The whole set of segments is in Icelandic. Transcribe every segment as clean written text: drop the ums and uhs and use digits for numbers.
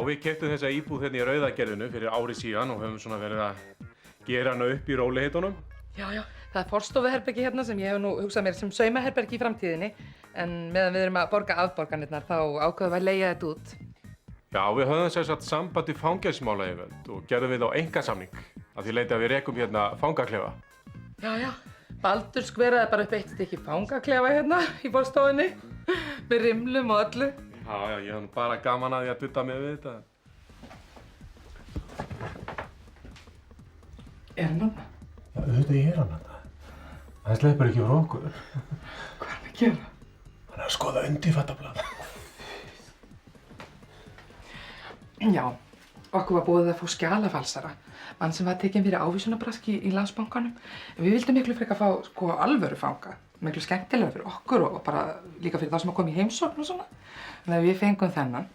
við keyptum þessa íbúð hérna í Rauðagerðinu fyrir ári síðan og höfum svona verið að gera hana upp í rólegheitunum. Já, það er forstofuherbergi hérna sem ég hef nú hugsað mér sem saumaherbergi í framtíðinni. En meðan við erum að borga afborganirnar þá ákveðum við að leigja þetta út. Já, við höfðum sem sagt samband við fangelsismálayfirvöld og gerðum við á einkasamning af því leyti að við rekum hérna fangaklefa. Já, Baldur skveraði bara upp eitt stykki fangaklefa hérna í borðstofunni með rimlum og öllu. Já, ég hef bara gaman að því að dutta mig við þetta. Er hann þarna? Já, auðvitað er hann þarna. Hann sleppur ekki frá okkur. Hvað er hann að gera? Hann er að skoða undirfattablað. Já, okkur var boðið að fá skjalafalsara, mann sem var tekinn fyrir ávísunabrask í Landsbankanum. En við vildum miklu frekar fá alvöru fanga, miklu skemmtilega fyrir okkur og bara líka fyrir þá sem að koma í heimsókn og svona. Þannig að við fengum þennan.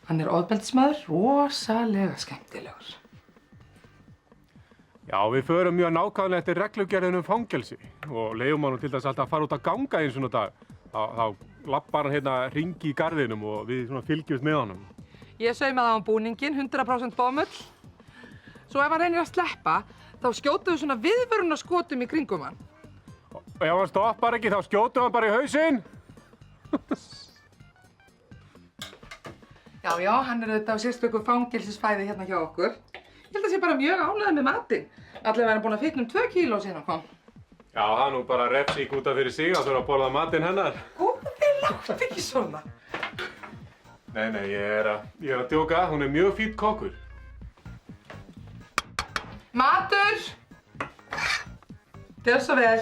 Hann er ofbeldismaður, rosalega skemmtilegur. Já, við förum mjög nákvæmlega eftir reglugerðinum fangelsi og leyfum hann til þess alltaf að fara út að ganga einu svona dag. Þá lappar hann hérna hringi í garðinum og við svona fylgjumst með honum. Ég saumaði á hann búninginn, 100% bomull. Svo ef hann reynir að sleppa, þá skjótum við svona viðvörunarskotum í kringum hann. Og ef hann stoppar ekki, þá skjótum hann bara í hausinn. Já, hann er auðvitað á sérstöku fangelsisfæði hérna hjá okkur. Ég held að sé bara mjög ánægður með matinn. Allavega er hann búinn að fitna 2 kíló síðan hann kom. Já, það er nú bara refsing út af fyrir sig að þurfa að borða matinn hennar. Góði, láttu ekki svona. Nei, ég er að djóka. Hún er mjög fínn kokkur. Matur! Gjör svo vel.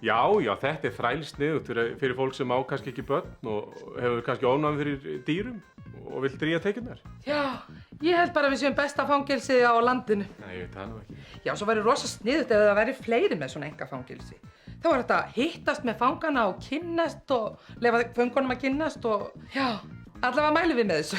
Já, þetta er þrælsniðugt fyrir fólk sem á kannski ekki börn og hefur kannski ofnæmi fyrir dýrum og vill drýja tekjurnar. Já, ég held bara að við séum besta fangelsið á landinu. Nei, ég veit það nú ekki. Já, svo væri rosa sniðugt ef það væri fleiri með svona einkafangelsi. Þá var þetta að hittast með fangana og kynnast og leyfa föngunum að kynnast og já, allavega mælum við með þessu.